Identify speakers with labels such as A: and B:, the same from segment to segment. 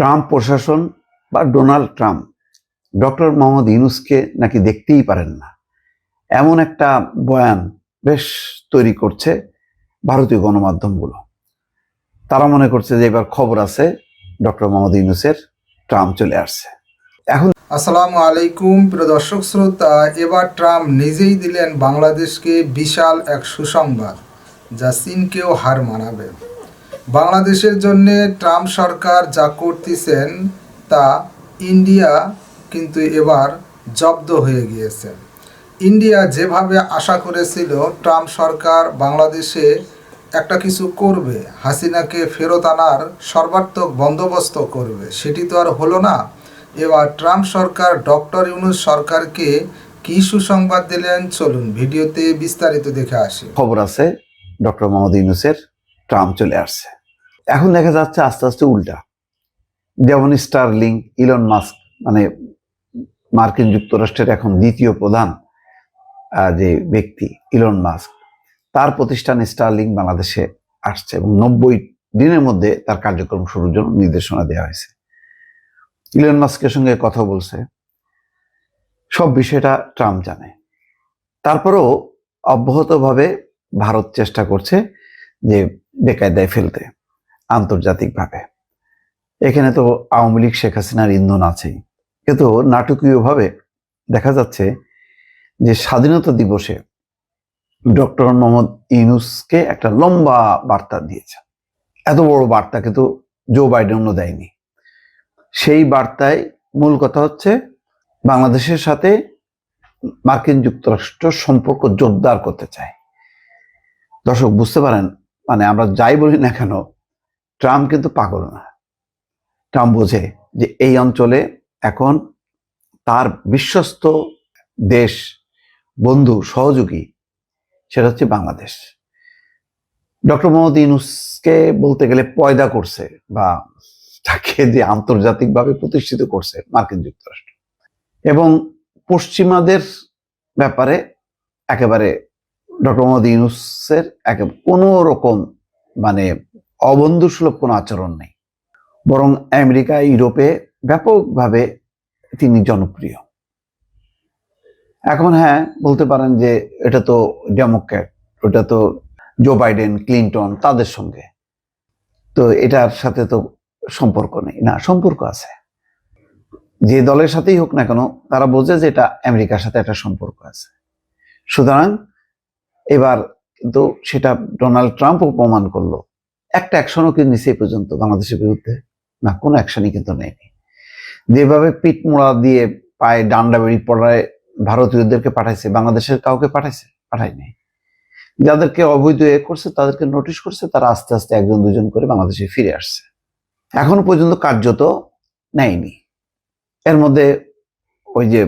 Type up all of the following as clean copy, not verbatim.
A: Trump প্রশাসন বা Donald Trump doctor Mohammad ইউনূসকে নাকি দেখতেই পারেন না, এমন একটা বয়ান বেশ তৈরি করছে ভারতীয় গণমাধ্যমগুলো। তারা মনে করছে যে এবার খবর আছে, ডক্টর মোহাম্মদ ইউনূসের ট্রাম্প চলে আসছে। এখন
B: আসসালামু আলাইকুম প্রিয় দর্শক শ্রোতা, এবার ট্রাম্প নিজেই দিলেন বাংলাদেশকে বিশাল এক সুসংবাদ, যা চীনকেও হার মানাবে। বাংলাদেশের জন্য ট্রাম্প সরকার যা করতেছেন তা ইন্ডিয়া কিন্তু এবার জব্দ হয়ে গিয়েছে। ইন্ডিয়া যেভাবে আশা করেছিল ট্রাম্প সরকার বাংলাদেশে একটা কিছু করবে, হাসিনাকে ফেরত আনার সর্বাত্মক বন্দোবস্ত করবে, সেটি তো আর হলো না। এবার ট্রাম্প সরকার ডক্টর ইউনূস সরকারকে কি সুসংবাদ দিলেন, চলুন ভিডিওতে বিস্তারিত দেখে আসি।
A: খবর আছে, ডক্টর মোহাম্মদ ইউনূসের ট্রাম্প চলে আসছে। এখন দেখা যাচ্ছে আস্তে আস্তে উল্টা। যেমন স্টারলিংক, ইলন মাস্ক, মানে মার্কিন যুক্তরাষ্ট্রের এখন দ্বিতীয় প্রধান যে ব্যক্তি ইলন মাস্ক, তার প্রতিষ্ঠান স্টারলিংক বাংলাদেশে আসছে এবং 90 দিনের মধ্যে তার কার্যক্রম শুরুর জন্য নির্দেশনা দেওয়া হয়েছে। ইলন মাস্কের সঙ্গে কথা বলছে, সব বিষয়টা ট্রাম্প জানে। তারপরেও অব্যাহতভাবে ভারত চেষ্টা করছে যে বেকায়দায় ফেলতে আন্তর্জাতিকভাবে। এখানে তো আওয়ামী লীগ শেখ হাসিনার ইন্ধন আছেই, কিন্তু নাটকীয়ভাবে দেখা যাচ্ছে যে স্বাধীনতা দিবসে ডক্টর মোহাম্মদ ইউনূসকে একটা লম্বা বার্তা দিয়েছে। এত বড় বার্তা কিন্তু জো বাইডেনও দেয়নি। সেই বার্তায় মূল কথা হচ্ছে বাংলাদেশের সাথে মার্কিন যুক্তরাষ্ট্র সম্পর্ক জোরদার করতে চায়। দর্শক বুঝতে পারেন, মানে আমরা যাই বলি না কেন, ট্রাম্প কিন্তু পাগল না। ট্রাম্প বোঝে যে এই অঞ্চলে এখন তার বিশ্বস্ত দেশ, বন্ধু, সহযোগী সেটা হচ্ছে বাংলাদেশ। ডক্টর মোহাম্মদ ইউনূসকে বলতে গেলে পয়দা করছে বা তাকে যে আন্তর্জাতিকভাবে প্রতিষ্ঠিত করছে মার্কিন যুক্তরাষ্ট্র, এবং পশ্চিমাদের ব্যাপারে একেবারে ডক্টর মোহাম্মদ ইউনূসের কোনো রকম মানে অবন্ধুসুলভ কোনো আচরণ নেই, বরং আমেরিকা, ইউরোপে ব্যাপকভাবে তিনি জনপ্রিয়। এখন হ্যাঁ, বলতে পারেন যে এটা তো ডেমোক্র্যাট, ওটা তো জো বাইডেন, ক্লিন্টন, তাদের সঙ্গে তো এটার সাথে তো সম্পর্ক নেই। না, সম্পর্ক আছে। যে দলের সাথেই হোক না কেন, তারা বোঝে যে এটা আমেরিকার সাথে একটা সম্পর্ক আছে। সুতরাং এবার কিন্তু সেটা ডোনাল্ড ট্রাম্পও প্রমাণ করলো। একটা অ্যাকশনও কিন্তু নিচে পর্যন্ত বাংলাদেশের বিরুদ্ধে না, কোনো অ্যাকশনই কিন্তু নেয়নি। যেভাবে পিঠ মোড়া দিয়ে পায়ে ডান্ডা বেড়ি পড়ায় ভারতীয়দেরকে পাঠাইছে, বাংলাদেশের কাউকে পাঠায়নি। যাদেরকে অবৈধ করছে তাদেরকে নোটিশ করছে, তারা আস্তে আস্তে একজন দুজন করে বাংলাদেশে ফিরে আসছে। এখনো পর্যন্ত কার্যত নেয়নি। এর মধ্যে ওই যে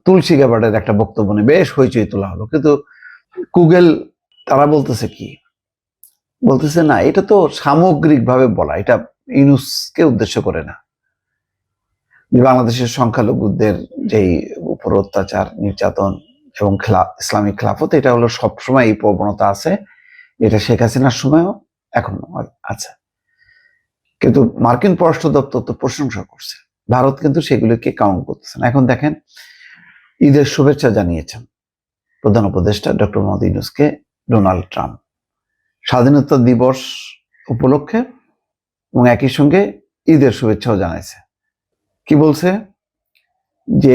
A: তুলসী গ্যাবার্ডের একটা বক্তব্য নিয়ে বেশ হইচই তোলা হলো, কিন্তু গুগল তারা বলতেছে কি, বলতেছে না, এটা তো সামগ্রিকভাবে বলা, এটা ইউনূসকে উদ্দেশ্য করে না। বাংলাদেশের সংখ্যালঘুদের যেই উপর অত্যাচার, নির্যাতন এবং ইসলামিক খেলাফত, এটা হলো সবসময় এই প্রবণতা আছে। এটা শেখ হাসিনার সময়ও এখনো আছে, কিন্তু মার্কিন পররাষ্ট্র দপ্তর তো প্রশংসা করছে, ভারত কিন্তু সেগুলোকে কাউন্ট করতেছে না। এখন দেখেন, ঈদের শুভেচ্ছা জানিয়েছেন প্রধান উপদেষ্টা ডক্টর মোহাম্মদ ইউনূসকে ডোনাল্ড ট্রাম্প স্বাধীনতা দিবস উপলক্ষে, এবং একই সঙ্গে ঈদের শুভেচ্ছাও জানাইছে। কি বলছে যে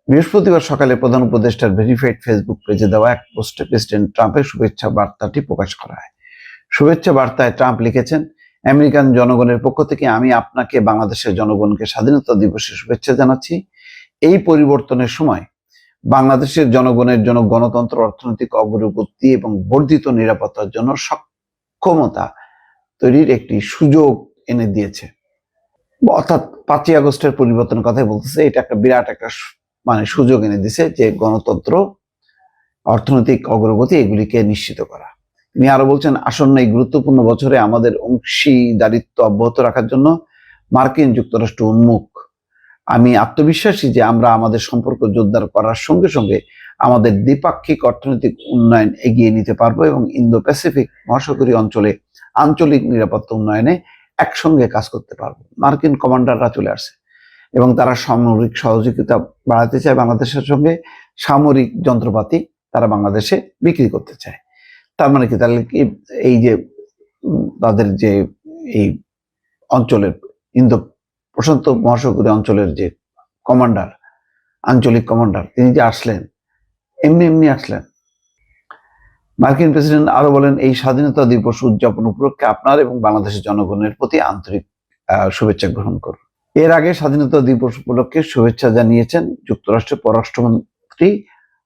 A: বৃহস্পতিবার সকালে প্রধান উপদেষ্টার ভেরিফাইড ফেসবুক পেজে দেওয়া এক পোস্টে প্রেসিডেন্ট ট্রাম্পের শুভেচ্ছা বার্তাটি প্রকাশ করা হয়। শুভেচ্ছা বার্তায় ট্রাম্প লিখেছেন, আমেরিকান জনগণের পক্ষ থেকে আমি আপনাকে বাংলাদেশের জনগণকে স্বাধীনতা দিবসের শুভেচ্ছা জানাচ্ছি। এই পরিবর্তনের সময় বাংলাদেশের জনগণের জন্য গণতন্ত্র, অর্থনৈতিক অগ্রগতি এবং বর্ধিত নিরাপত্তার জন্য সক্ষমতা তৈরির একটি সুযোগ এনে দিয়েছে। অর্থাৎ 5ই আগস্টের পরিবর্তনের কথাই বলতেছে। এটা একটা বিরাট একটা মানে সুযোগ এনে দিছে যে গণতন্ত্র, অর্থনৈতিক অগ্রগতি এগুলিকে নিশ্চিত করা। তিনি আরো বলছেন, আসন্ন এই গুরুত্বপূর্ণ বছরে আমাদের অংশীদারিত্ব অব্যাহত রাখার জন্য মার্কিন যুক্তরাষ্ট্র উন্মুখ। আমি আত্মবিশ্বাসী যে আমরা আমাদের সম্পর্ক জোরদার করার সঙ্গে সঙ্গে আমাদের দ্বিপাক্ষিক অর্থনৈতিক উন্নয়ন এগিয়ে নিতে পারবো এবং ইন্দো প্যাসিফিক মহাসাগরীয় অঞ্চলে আঞ্চলিক নিরাপত্তা উন্নয়নে একসঙ্গে কাজ করতে পারবো। মার্কিন কমান্ডাররা চলে আসছে এবং তারা সামরিক সহযোগিতা বাড়াতে চায় বাংলাদেশের সঙ্গে। সামরিক যন্ত্রপাতি তারা বাংলাদেশে বিক্রি করতে চায়। তার মানে কি, তাহলে কি এই যে তাদের যে এই অঞ্চলের ইন্দো প্রশান্ত মহাসাগরীয় অঞ্চলের যে কমান্ডার, আঞ্চলিক কমান্ডার, তিনি যে আসলেন, এমনি এমনি আসলেন? মার্কিন প্রেসিডেন্ট আরো বলেন, এই স্বাধীনতা দিবস উদযাপন উপলক্ষে আপনার এবং বাংলাদেশের জনগণের প্রতি আন্তরিক শুভেচ্ছা গ্রহণ করুন। এর আগে স্বাধীনতা দিবস উপলক্ষে শুভেচ্ছা জানিয়েছেন যুক্তরাষ্ট্রের পররাষ্ট্রমন্ত্রী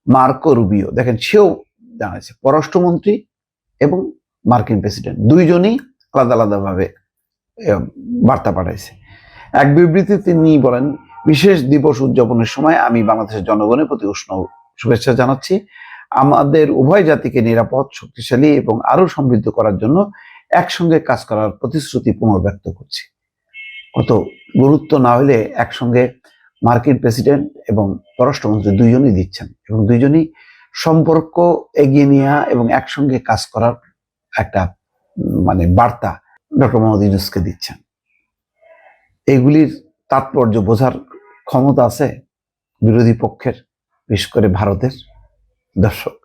A: মার্কো রুবিও। দেখেন, সেও জানাইছে, পররাষ্ট্রমন্ত্রী এবং মার্কিন প্রেসিডেন্ট দুইজনই আলাদা আলাদাভাবে বার্তা পাঠাইছে। এক বিবৃতিতে তিনি বলেন, বিশেষ দিবস উদযাপনের সময় আমি বাংলাদেশের জনগণের প্রতি উষ্ণ শুভেচ্ছা জানাচ্ছি। আমাদের উভয় জাতিকে নিরাপদ, শক্তিশালী এবং আরো সমৃদ্ধ করার জন্য একসঙ্গে কাজ করার প্রতিশ্রুতি পুনর্ব্যক্ত করছি। কত গুরুত্ব না হলে একসঙ্গে মার্কিন প্রেসিডেন্ট এবং পররাষ্ট্রমন্ত্রী দুইজনই দিচ্ছেন এবং দুইজনই সম্পর্ক এগিয়ে নেওয়া এবং একসঙ্গে কাজ করার একটা মানে বার্তা ডক্টর মোহাম্মদ ইউনূসকে দিচ্ছেন। এগুলির তাৎপর্য বোঝার ক্ষমতা আছে বিরোধী পক্ষের, বিশেষ করে ভারতের। দর্শক,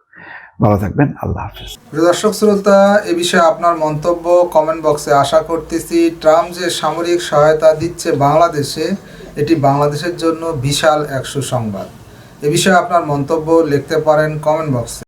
A: ভালো থাকবেন। আল্লাহ হাফেজ।
B: প্রিয় দর্শক শ্রোতা, এ বিষয়ে আপনার মন্তব্য কমেন্ট বক্সে আশা করতেছি। ট্রাম্প যে সামরিক সহায়তা দিচ্ছে বাংলাদেশে, এটি বাংলাদেশের জন্য বিশাল এক সুসংবাদ। এ বিষয়ে আপনার মন্তব্য লিখতে পারেন কমেন্ট বক্সে।